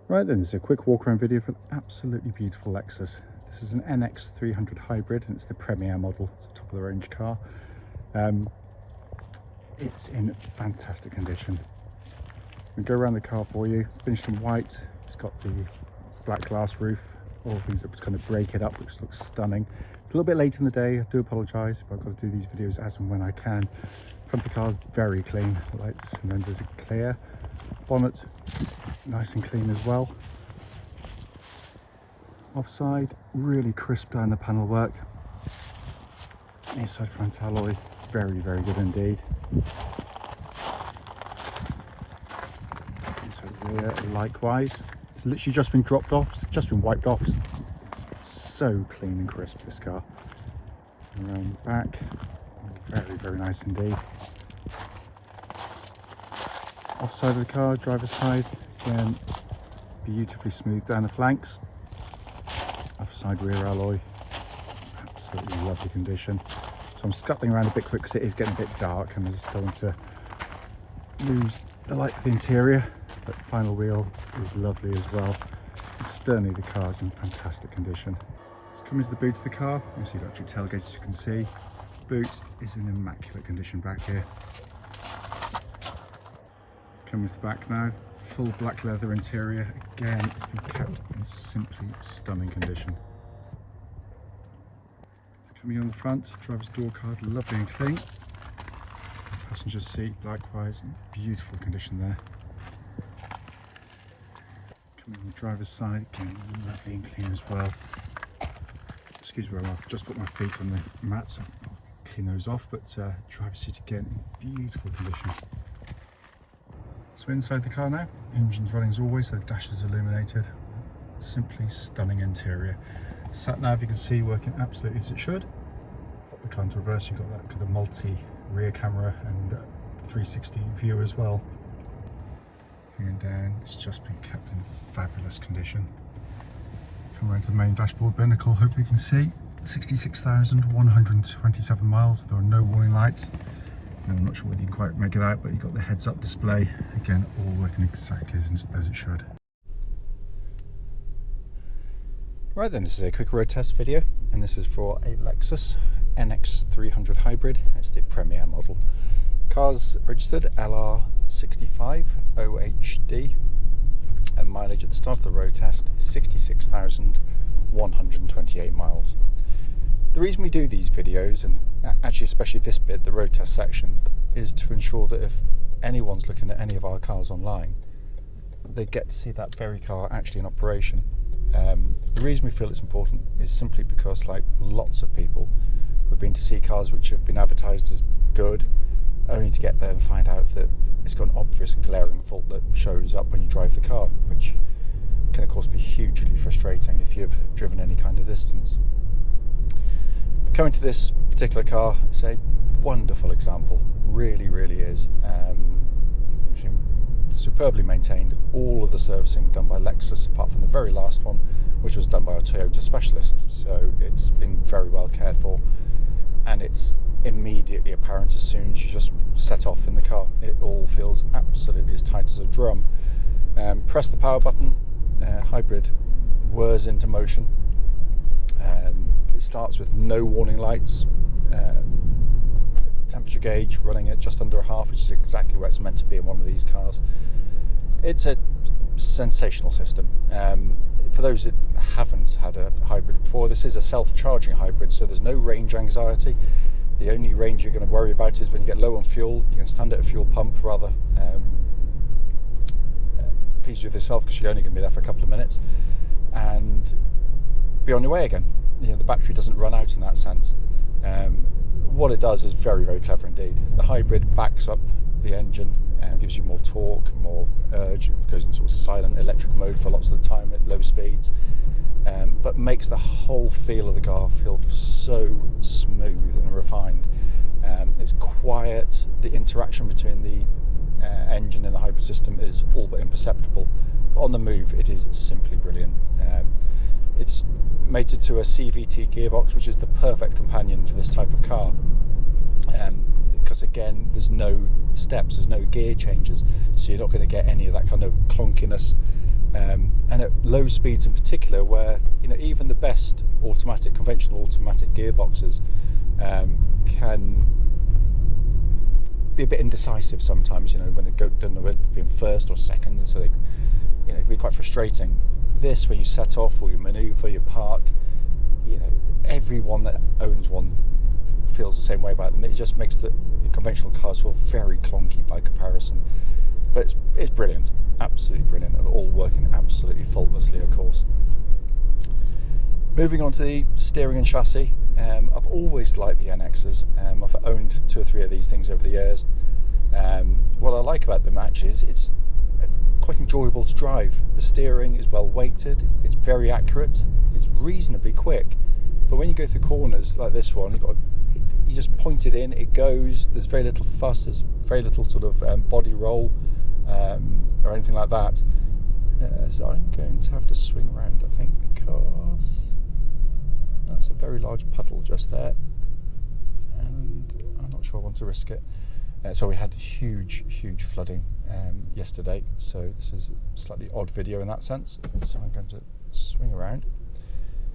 Right then, this is a quick walk around video for an absolutely beautiful Lexus. This is an NX300 hybrid and it's the Premier model. It's a top of the range car. It's in fantastic condition. We go around the car for you, finished in white. It's got the black glass roof, all things that kind of break it up, which looks stunning. It's a little bit late in the day, I do apologise, but I've got to do these videos as and when I can. Front of the car is very clean, lights and lenses are clear. Bonnet nice and clean as well. Offside, really crisp down the panel work. Inside front alloy, very good indeed. Inside rear, likewise. It's literally just been dropped off, it's just been wiped off. It's so clean and crisp, this car. Around the back, very nice indeed. Offside of the car, driver's side, again, beautifully smooth down the flanks. Offside rear alloy, absolutely lovely condition. So I'm scuttling around a bit quick because it is getting a bit dark and I just don't want to lose the light of the interior, but final wheel is lovely as well. Externally the car is in fantastic condition. Let's come into the boot of the car. Obviously you've got your tailgate, as you can see. Boot is in immaculate condition back here. Coming to the back now, full black leather interior. Again, it's been kept in simply stunning condition. Coming on the front, driver's door card, lovely and clean. Passenger seat, likewise, in beautiful condition there. Coming on the driver's side, again, lovely and clean as well. Excuse me, I've just got my feet on the mat, so I'll clean those off, but driver's seat again in beautiful condition. So inside the car now, engine's running as always, the dash is illuminated. Simply stunning interior. Sat nav you can see working absolutely as it should. Pop the car into reverse, you've got that kind of multi rear camera and 360 view as well. Going down, it's just been kept in fabulous condition. Come around to the main dashboard binnacle, hopefully you can see 66,127 miles. There are no warning lights. I'm not sure whether you can quite make it out, but you've got the heads-up display. Again, all working exactly as it should. Right then, this is a quick road test video, and this is for a Lexus NX300 hybrid. It's the Premier model. Car's registered LR65OHD, and mileage at the start of the road test is 66,128 miles. The reason we do these videos, and actually especially this bit, the road test section, is to ensure that if anyone's looking at any of our cars online, they get to see that very car actually in operation. The reason we feel it's important is simply because, like lots of people, we've been to see cars which have been advertised as good, only to get there and find out that it's got an obvious and glaring fault that shows up when you drive the car, which can of course be hugely frustrating if you've driven any kind of distance. Coming to this particular car, it's a wonderful example, really is. It's been superbly maintained, all of the servicing done by Lexus apart from the very last one, which was done by a Toyota specialist, so it's been very well cared for, and it's immediately apparent as soon as you just set off in the car. It all feels absolutely as tight as a drum. Press the power button, hybrid whirs into motion. It starts with no warning lights, temperature gauge running at just under a half, which is exactly where it's meant to be in one of these cars. It's a sensational system. For those that haven't had a hybrid before, this is a self-charging hybrid, so there's no range anxiety. The only range you're going to worry about is when you get low on fuel. You can stand at a fuel pump rather pleased with yourself because you're only going to be there for a couple of minutes and be on your way again. You know, the battery doesn't run out in that sense. What it does is very clever indeed. The hybrid backs up the engine and gives you more torque, more urge. It goes in sort of silent electric mode for lots of the time at low speeds, but makes the whole feel of the car feel so smooth and refined. It's quiet. The interaction between the engine and the hybrid system is all but imperceptible, but on the move it is simply brilliant. It's mated to a CVT gearbox, which is the perfect companion for this type of car, because again there's no steps, there's no gear changes, so you're not going to get any of that kind of clunkiness low speeds in particular, where even the best conventional automatic gearboxes can be a bit indecisive sometimes. When they don't know whether to be in first or second, and so they, it can be quite frustrating. This, when you set off or you manoeuvre, you park, everyone that owns one feels the same way about them. It just makes the conventional cars feel very clunky by comparison. But it's brilliant, absolutely brilliant, and all working absolutely faultlessly, of course. Moving on to the steering and chassis, I've always liked the NXs. I've owned 2 or 3 of these things over the years. What I like about them actually is it's quite enjoyable to drive. The steering is well weighted, it's very accurate, it's reasonably quick. But when you go through corners like this one, you just point it in, it goes. There's very little fuss, there's very little sort of body roll or anything like that. So I'm going to have to swing around, I think, because that's a very large puddle just there, and I'm not sure I want to risk it. So we had huge flooding yesterday, so this is a slightly odd video in that sense. So I'm going to swing around,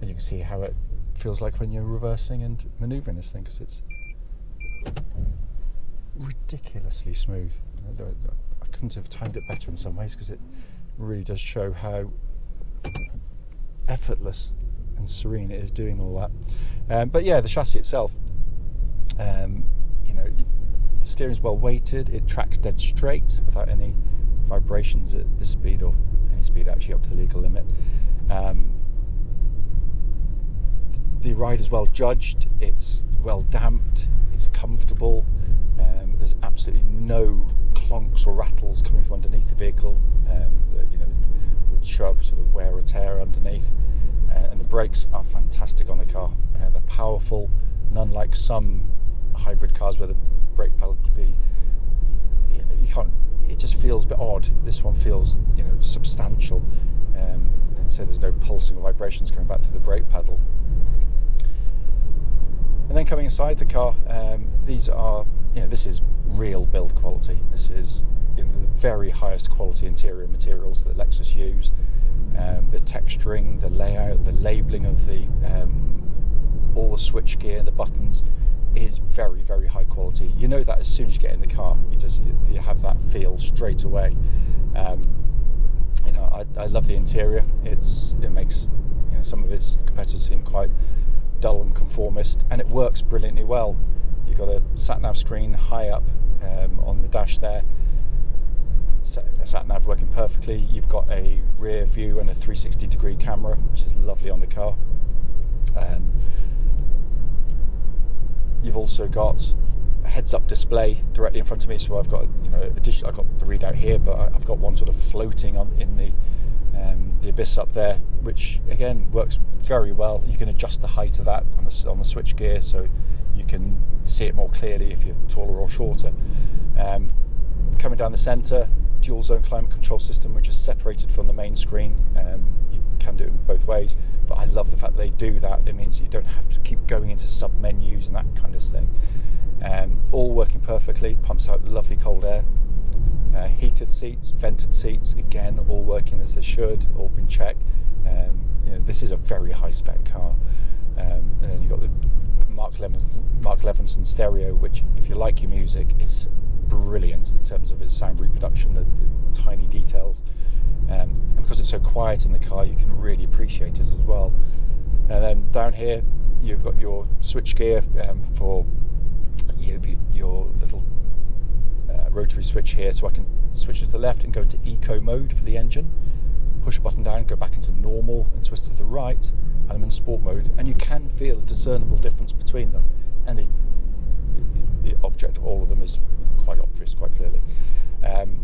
and you can see how it feels like when you're reversing and manoeuvring this thing, because it's ridiculously smooth. I couldn't have timed it better in some ways, because it really does show how effortless and serene it is doing all that. But yeah, the chassis itself, the steering's well weighted, it tracks dead straight without any vibrations at the speed, or any speed actually up to the legal limit. The ride is well judged, it's well damped, it's comfortable. There's absolutely no clonks or rattles coming from underneath the vehicle that would show up sort of wear or tear underneath. And the brakes are fantastic on the car. They're powerful, and unlike some hybrid cars where the brake pedal could be, you can't. It just feels a bit odd. This one feels, substantial, and so there's no pulsing or vibrations coming back through the brake pedal. And then coming inside the car, these are, this is real build quality. This is the very highest quality interior materials that Lexus use. The texturing, the layout, the labelling of all the switch gear, the buttons is very, very high quality. You know that as soon as you get in the car, you have that feel straight away. I love the interior. It makes some of its competitors seem quite dull and conformist, and it works brilliantly well. You've got a sat-nav screen high up on the dash there. Sat-nav working perfectly. You've got a rear view and a 360-degree camera, which is lovely on the car. You've also got a heads-up display directly in front of me, so I've got I've got the readout here, but I've got one sort of floating in the abyss up there, which again works very well. You can adjust the height of that on the switch gear, so you can see it more clearly if you're taller or shorter. Coming down the centre, dual zone climate control system, which is separated from the main screen. You can do it both ways, but I love the fact that they do that. It means you don't have to keep going into sub menus and that kind of thing. All working perfectly, pumps out lovely cold air. Heated seats, vented seats, again all working as they should, all been checked. This is a very high spec car. And then you've got the Mark Levinson stereo, which, if you like your music, is brilliant in terms of its sound reproduction, the tiny details. And because it's so quiet in the car, you can really appreciate it as well. And then down here, you've got your switch gear for your little rotary switch here, so I can switch to the left and go into eco mode for the engine, push a button down, go back into normal, and twist to the right, and I'm in sport mode. And you can feel a discernible difference between them, and the object of all of them is quite obvious, quite clearly. I'm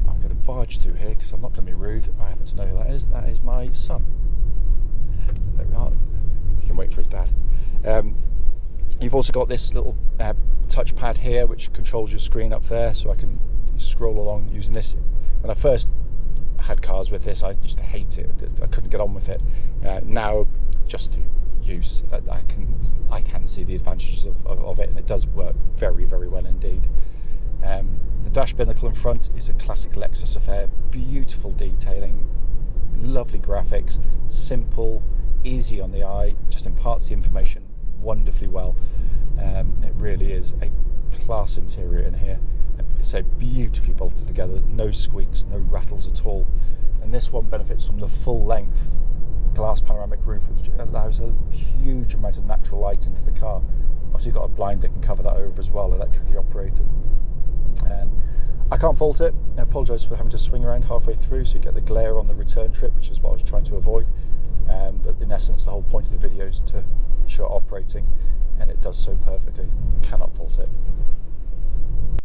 going to barge through here because I'm not going to be rude. I happen to know who that is. That is my son. There we are. He can wait for his dad. You've also got this little touchpad here, which controls your screen up there, so I can scroll along using this. When I first had cars with this, I used to hate it. I couldn't get on with it. Now, just through use, I can see the advantages of it, and it does work very, very well indeed. The dash binnacle in front is a classic Lexus affair. Beautiful detailing, lovely graphics, simple, easy on the eye, just imparts the information wonderfully well. It really is a class interior in here. It's so beautifully bolted together, no squeaks, no rattles at all. And this one benefits from the full length glass panoramic roof, which allows a huge amount of natural light into the car. Obviously you've got a blind that can cover that over as well, electrically operated. I can't fault it. I apologise for having to swing around halfway through so you get the glare on the return trip, which is what I was trying to avoid. But in essence, the whole point of the video is to show it operating, and it does so perfectly. Cannot fault it.